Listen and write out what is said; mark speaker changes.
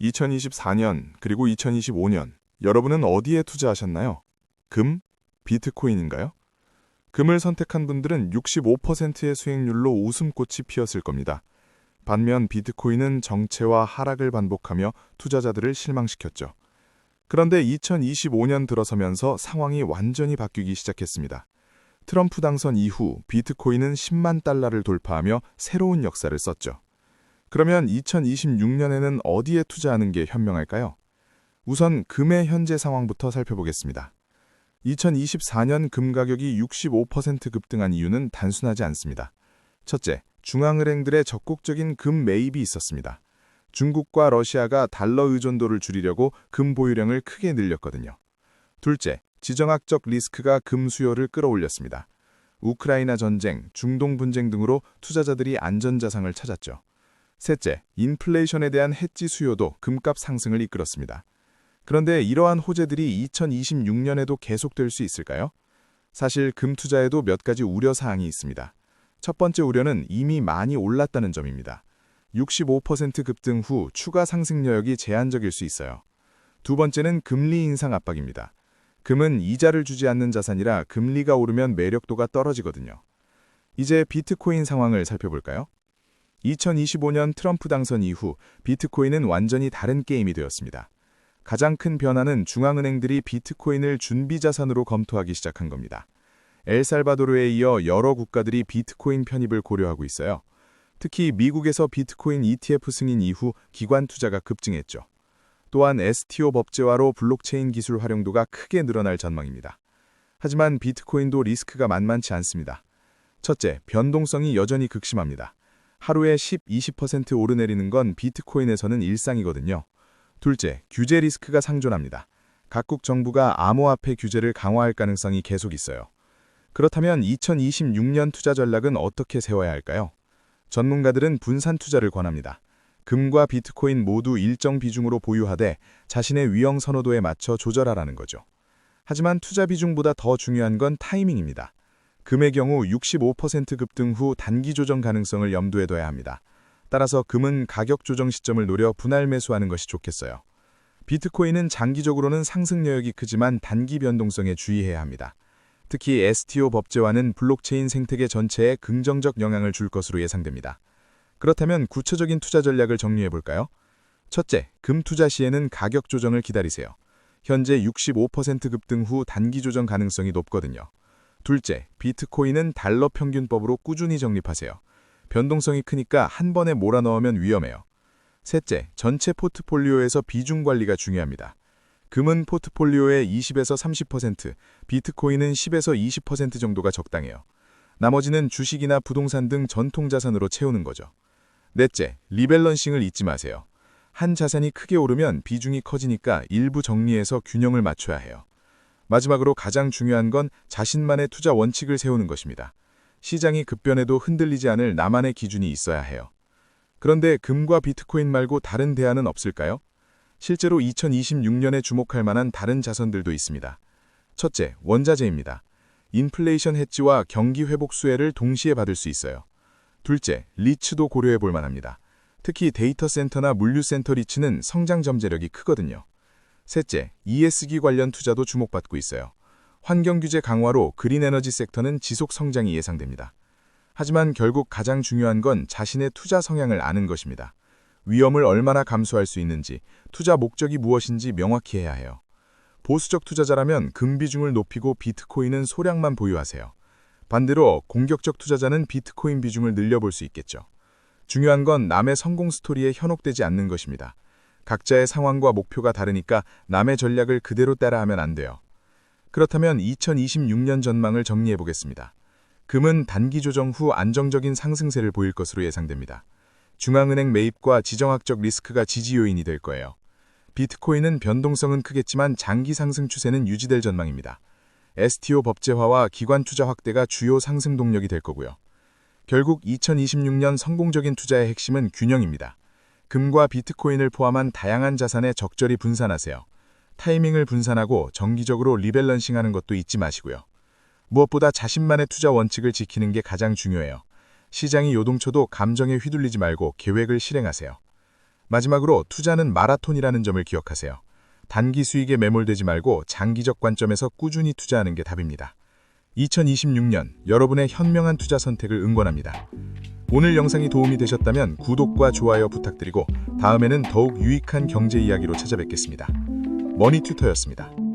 Speaker 1: 2024년 그리고 2025년 여러분은 어디에 투자하셨나요? 금? 비트코인인가요? 금을 선택한 분들은 65%의 수익률로 웃음꽃이 피었을 겁니다. 반면 비트코인은 정체와 하락을 반복하며 투자자들을 실망시켰죠. 그런데 2025년 들어서면서 상황이 완전히 바뀌기 시작했습니다. 트럼프 당선 이후 비트코인은 10만 달러를 돌파하며 새로운 역사를 썼죠. 그러면 2026년에는 어디에 투자하는 게 현명할까요? 우선 금의 현재 상황부터 살펴보겠습니다. 2024년 금 가격이 65% 급등한 이유는 단순하지 않습니다. 첫째, 중앙은행들의 적극적인 금 매입이 있었습니다. 중국과 러시아가 달러 의존도를 줄이려고 금 보유량을 크게 늘렸거든요. 둘째, 지정학적 리스크가 금 수요를 끌어올렸습니다. 우크라이나 전쟁, 중동 분쟁 등으로 투자자들이 안전자산을 찾았죠. 셋째, 인플레이션에 대한 해지 수요도 금값 상승을 이끌었습니다. 그런데 이러한 호재들이 2026년에도 계속될 수 있을까요? 사실 금 투자에도 몇 가지 우려사항이 있습니다. 첫 번째 우려는 이미 많이 올랐다는 점입니다. 65% 급등 후 추가 상승 여력이 제한적일 수 있어요. 두 번째는 금리 인상 압박입니다. 금은 이자를 주지 않는 자산이라 금리가 오르면 매력도가 떨어지거든요. 이제 비트코인 상황을 살펴볼까요? 2025년 트럼프 당선 이후 비트코인은 완전히 다른 게임이 되었습니다. 가장 큰 변화는 중앙은행들이 비트코인을 준비자산으로 검토하기 시작한 겁니다. 엘살바도르에 이어 여러 국가들이 비트코인 편입을 고려하고 있어요. 특히 미국에서 비트코인 ETF 승인 이후 기관 투자가 급증했죠. 또한 STO 법제화로 블록체인 기술 활용도가 크게 늘어날 전망입니다. 하지만 비트코인도 리스크가 만만치 않습니다. 첫째, 변동성이 여전히 극심합니다. 하루에 10, 20% 오르내리는 건 비트코인에서는 일상이거든요. 둘째, 규제 리스크가 상존합니다. 각국 정부가 암호화폐 규제를 강화할 가능성이 계속 있어요. 그렇다면 2026년 투자 전략은 어떻게 세워야 할까요? 전문가들은 분산 투자를 권합니다. 금과 비트코인 모두 일정 비중으로 보유하되 자신의 위험 선호도에 맞춰 조절하라는 거죠. 하지만 투자 비중보다 더 중요한 건 타이밍입니다. 금의 경우 65% 급등 후 단기 조정 가능성을 염두에 둬야 합니다. 따라서 금은 가격 조정 시점을 노려 분할 매수하는 것이 좋겠어요. 비트코인은 장기적으로는 상승 여력이 크지만 단기 변동성에 주의해야 합니다. 특히 STO 법제화는 블록체인 생태계 전체에 긍정적 영향을 줄 것으로 예상됩니다. 그렇다면 구체적인 투자 전략을 정리해볼까요? 첫째, 금 투자 시에는 가격 조정을 기다리세요. 현재 65% 급등 후 단기 조정 가능성이 높거든요. 둘째, 비트코인은 달러 평균법으로 꾸준히 적립하세요. 변동성이 크니까 한 번에 몰아넣으면 위험해요. 셋째, 전체 포트폴리오에서 비중 관리가 중요합니다. 금은 포트폴리오의 20에서 30%, 비트코인은 10에서 20% 정도가 적당해요. 나머지는 주식이나 부동산 등 전통자산으로 채우는 거죠. 넷째, 리밸런싱을 잊지 마세요. 한 자산이 크게 오르면 비중이 커지니까 일부 정리해서 균형을 맞춰야 해요. 마지막으로 가장 중요한 건 자신만의 투자 원칙을 세우는 것입니다. 시장이 급변해도 흔들리지 않을 나만의 기준이 있어야 해요. 그런데 금과 비트코인 말고 다른 대안은 없을까요? 실제로 2026년에 주목할 만한 다른 자산들도 있습니다. 첫째, 원자재입니다. 인플레이션 해지와 경기 회복 수혜를 동시에 받을 수 있어요. 둘째, 리츠도 고려해 볼 만합니다. 특히 데이터 센터나 물류센터 리츠는 성장 잠재력이 크거든요. 셋째, ESG 관련 투자도 주목받고 있어요. 환경 규제 강화로 그린 에너지 섹터는 지속 성장이 예상됩니다. 하지만 결국 가장 중요한 건 자신의 투자 성향을 아는 것입니다. 위험을 얼마나 감수할 수 있는지, 투자 목적이 무엇인지 명확히 해야 해요. 보수적 투자자라면 금 비중을 높이고 비트코인은 소량만 보유하세요. 반대로 공격적 투자자는 비트코인 비중을 늘려볼 수 있겠죠. 중요한 건 남의 성공 스토리에 현혹되지 않는 것입니다. 각자의 상황과 목표가 다르니까 남의 전략을 그대로 따라하면 안 돼요. 그렇다면 2026년 전망을 정리해 보겠습니다. 금은 단기 조정 후 안정적인 상승세를 보일 것으로 예상됩니다. 중앙은행 매입과 지정학적 리스크가 지지 요인이 될 거예요. 비트코인은 변동성은 크겠지만 장기 상승 추세는 유지될 전망입니다. STO 법제화와 기관 투자 확대가 주요 상승 동력이 될 거고요. 결국 2026년 성공적인 투자의 핵심은 균형입니다. 금과 비트코인을 포함한 다양한 자산에 적절히 분산하세요. 타이밍을 분산하고 정기적으로 리밸런싱하는 것도 잊지 마시고요. 무엇보다 자신만의 투자 원칙을 지키는 게 가장 중요해요. 시장이 요동쳐도 감정에 휘둘리지 말고 계획을 실행하세요. 마지막으로 투자는 마라톤이라는 점을 기억하세요. 단기 수익에 매몰되지 말고 장기적 관점에서 꾸준히 투자하는 게 답입니다. 2026년 여러분의 현명한 투자 선택을 응원합니다. 오늘 영상이 도움이 되셨다면 구독과 좋아요 부탁드리고 다음에는 더욱 유익한 경제 이야기로 찾아뵙겠습니다. 머니튜터였습니다.